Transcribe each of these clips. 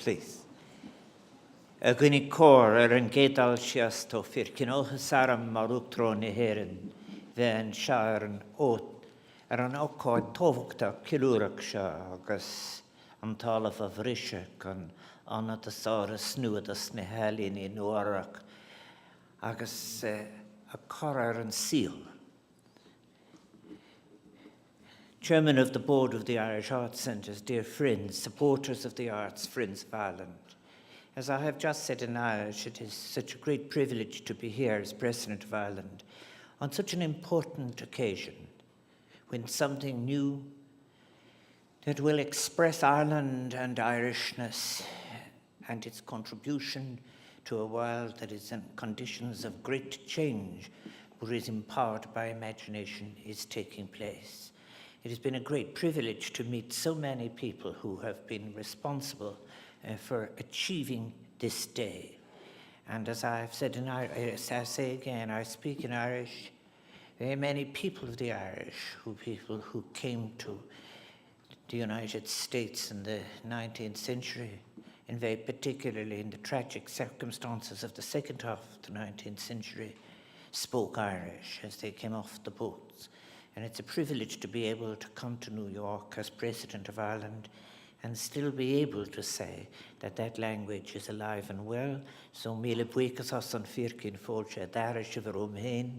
please. A gwni cor an gédal sias to fyr cynolchus aram marwtro ni herin fe yn siar yn ot an ocoed tofwgta cilwrach sia agus am talaf a vrishak an anna da sara snúadas ni helin i nuarach agus a corar an seal. Chairman of the Board of the Irish Arts Centres, dear friends, supporters of the arts, friends of Ireland. As I have just said in Irish, it is such a great privilege to be here as President of Ireland on such an important occasion, when something new that will express Ireland and Irishness and its contribution to a world that is in conditions of great change but is empowered by imagination is taking place. It has been a great privilege to meet so many people who have been responsible for achieving this day. And as I've said in Irish, I say again, I speak in Irish. Very many people of the Irish, people who came to the United States in the 19th century, and very particularly in the tragic circumstances of the second half of the 19th century, spoke Irish as they came off the boats. And it's a privilege to be able to come to New York as President of Ireland and still be able to say that that language is alive and well. So míle buíochas as an fíorcin fóilte d'Irish of Romhain,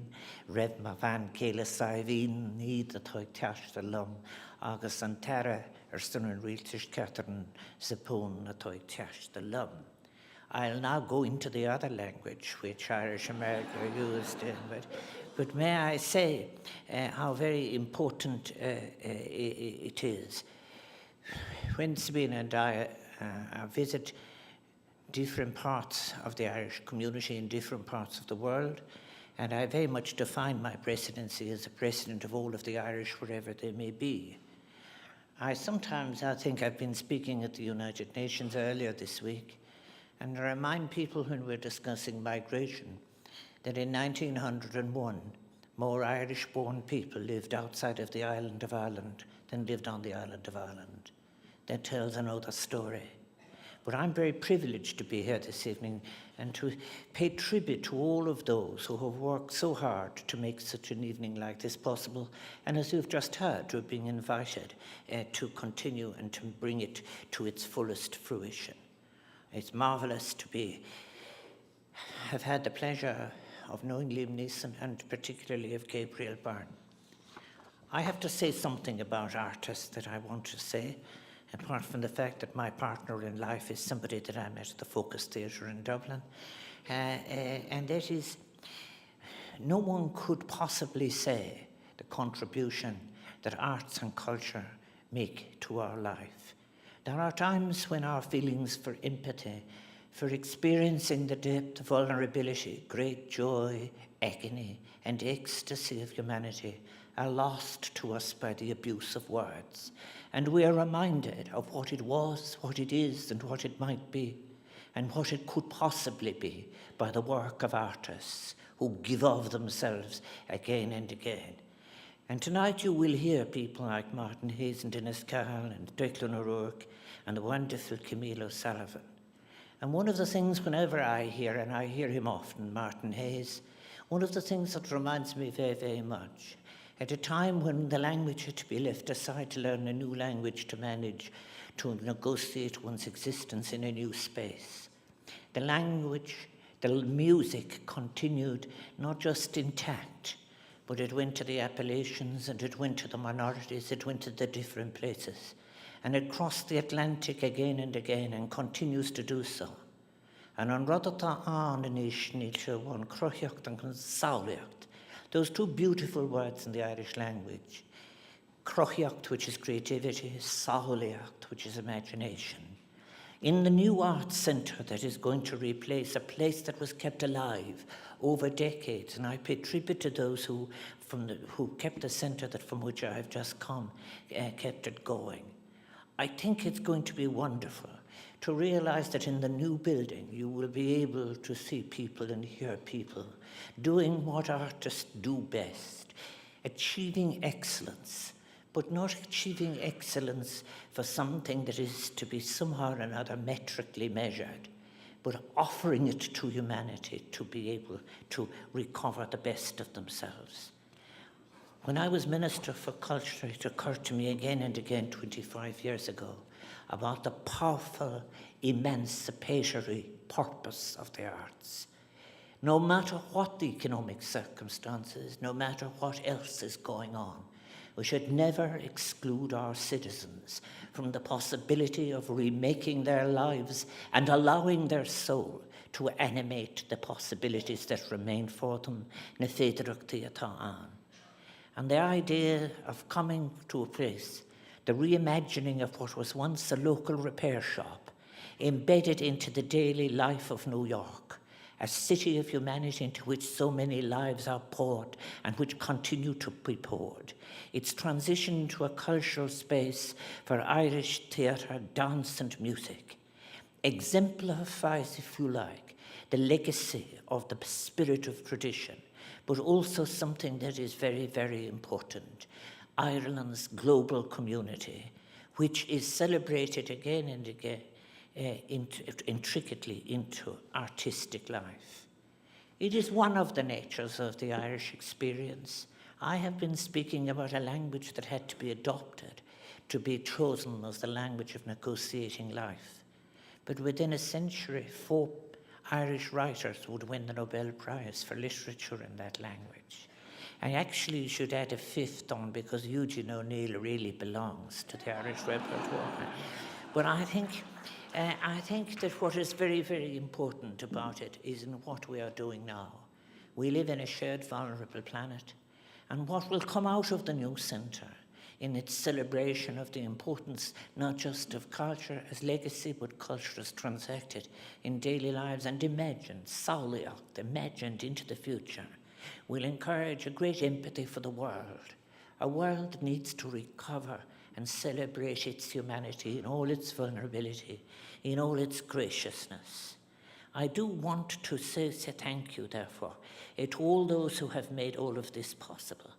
Reb ma van céile saibhín, níd atá teasta lum, agus an terra stan an rialtas ceatran sapón atá teasta lum. I'll now go into the other language which Irish America used in, but may I say how very important it is. When Sabina and I visit different parts of the Irish community in different parts of the world, and I very much define my presidency as a president of all of the Irish, wherever they may be. I think I've been speaking at the United Nations earlier this week, and remind people when we're discussing migration that in 1901, more Irish-born people lived outside of the island of Ireland than lived on the island of Ireland. That tells another story. But I'm very privileged to be here this evening and to pay tribute to all of those who have worked so hard to make such an evening like this possible, and as you've just heard, to being invited to continue and to bring it to its fullest fruition. It's marvelous to have had the pleasure of knowing Liam Neeson and particularly of Gabriel Byrne. I have to say something about artists that I want to say, apart from the fact that my partner in life is somebody that I met at the Focus Theatre in Dublin. And that is, no one could possibly say the contribution that arts and culture make to our life. There are times when our feelings for empathy, for experiencing the depth of vulnerability, great joy, agony, and ecstasy of humanity are lost to us by the abuse of words. And we are reminded of what it was, what it is, and what it might be, and what it could possibly be by the work of artists who give of themselves again and again. And tonight you will hear people like Martin Hayes and Dennis Cahill and Declan O'Rourke and the wonderful Camille O'Sullivan. And one of the things whenever I hear, and I hear him often, Martin Hayes, one of the things that reminds me very, very much, at a time when the language had to be left aside to learn a new language to manage, to negotiate one's existence in a new space. The language, the music continued not just intact, but it went to the Appalachians and it went to the minorities, it went to the different places. And it crossed the Atlantic again and again and continues to do so. And on Rodata an Nishnilcha one Crochiocht and Sauliacht, those two beautiful words in the Irish language, Crochiocht, which is creativity, Sauliacht, which is imagination. In the new arts centre that is going to replace a place that was kept alive over decades, and I pay tribute to those who kept the centre from which I have just come, kept it going. I think it's going to be wonderful to realize that in the new building you will be able to see people and hear people doing what artists do best, achieving excellence, but not achieving excellence for something that is to be somehow or another metrically measured, but offering it to humanity to be able to recover the best of themselves. When I was Minister for Culture, it occurred to me again and again 25 years ago about the powerful emancipatory purpose of the arts. No matter what the economic circumstances, no matter what else is going on, we should never exclude our citizens from the possibility of remaking their lives and allowing their soul to animate the possibilities that remain for them na féidireachtaí atá an. And the idea of coming to a place, the reimagining of what was once a local repair shop, embedded into the daily life of New York, a city of humanity into which so many lives are poured and which continue to be poured. Its transition into a cultural space for Irish theatre, dance and music exemplifies, if you like, the legacy of the spirit of tradition, but also something that is very, very important, Ireland's global community, which is celebrated again and again intricately into artistic life. It is one of the natures of the Irish experience. I have been speaking about a language that had to be adopted to be chosen as the language of negotiating life. But within a century, 4 Irish writers would win the Nobel Prize for literature in that language. I actually should add a 5th on because Eugene O'Neill really belongs to the Irish repertoire. But I think that what is very, very important about it is in what we are doing now. We live in a shared vulnerable planet, and what will come out of the new centre in its celebration of the importance not just of culture as legacy, but culture as transacted in daily lives and imagined, saolaíocht, imagined into the future, will encourage a great empathy for the world. A world that needs to recover and celebrate its humanity in all its vulnerability, in all its graciousness. I do want to say thank you, therefore, to all those who have made all of this possible.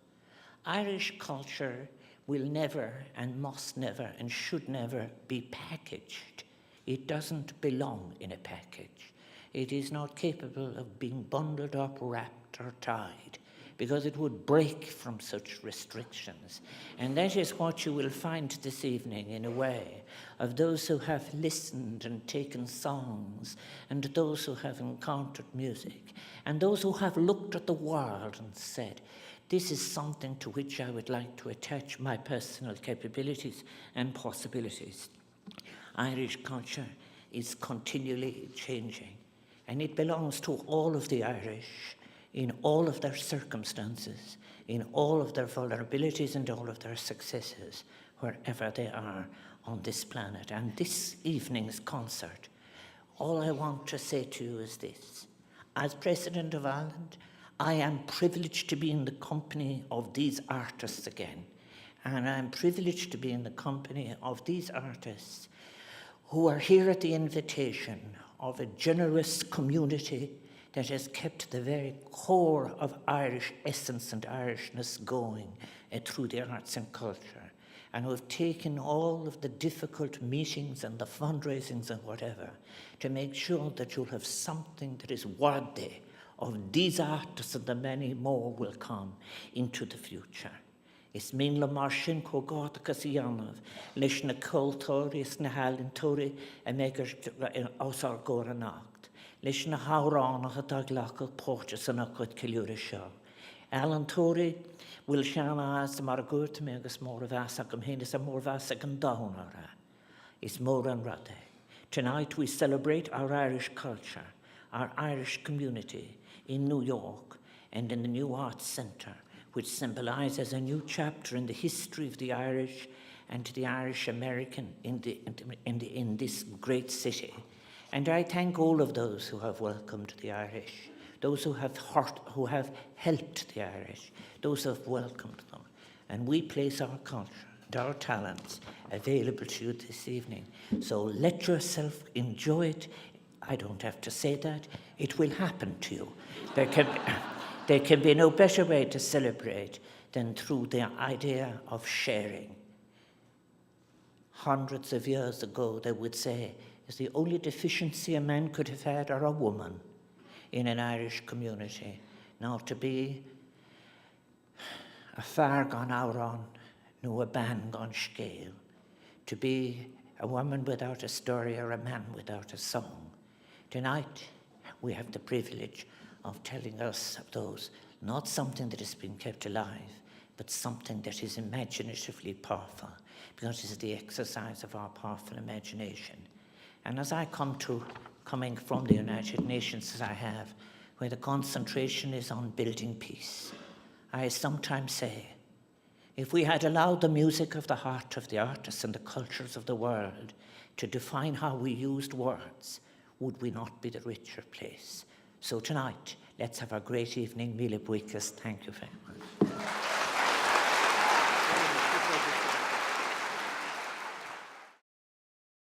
Irish culture will never and must never and should never be packaged. It doesn't belong in a package. It is not capable of being bundled up, wrapped or tied, because it would break from such restrictions. And that is what you will find this evening, in a way, of those who have listened and taken songs, and those who have encountered music, and those who have looked at the world and said, this is something to which I would like to attach my personal capabilities and possibilities. Irish culture is continually changing, and it belongs to all of the Irish, in all of their circumstances, in all of their vulnerabilities and all of their successes, wherever they are on this planet. And this evening's concert, all I want to say to you is this. As President of Ireland, I am privileged to be in the company of these artists again. And I'm privileged to be in the company of these artists who are here at the invitation of a generous community that has kept the very core of Irish essence and Irishness going through the arts and culture, and who have taken all of the difficult meetings and the fundraisings and whatever to make sure that you'll have something that is worthy of these artists and the many more will come into the future. Is mín le mar sin cógáchas í anmh leis na cultúirí is na halintóirí a mégur ás ar góra nacht. Leis na háránach atá ghlacadh póirte san achud ciúra seo. Alantóirí bhfuil seanna as mar gúirta mé agus mór a bheasach am héana is a mór bheasach an dánara. Is mór an rada. Tonight we celebrate our Irish culture, our Irish community in New York and in the New Arts Centre, which symbolises a new chapter in the history of the Irish and the Irish American in this great city. And I thank all of those who have welcomed the Irish, those who have helped the Irish, those who have welcomed them. And we place our culture and our talents available to you this evening. So let yourself enjoy it. I don't have to say that. It will happen to you. There can be no better way to celebrate than through the idea of sharing. Hundreds of years ago, they would say, is the only deficiency a man could have had or a woman in an Irish community. Now to be a far gone auron, no a ban gone scale, to be a woman without a story or a man without a song. Tonight, we have the privilege of telling us of those, not something that has been kept alive, but something that is imaginatively powerful, because it is the exercise of our powerful imagination. And as I coming from the United Nations as I have, where the concentration is on building peace, I sometimes say, if we had allowed the music of the heart of the artists and the cultures of the world to define how we used words, would we not be the richer place? So tonight, let's have a great evening. Mille buicas. Thank you very much.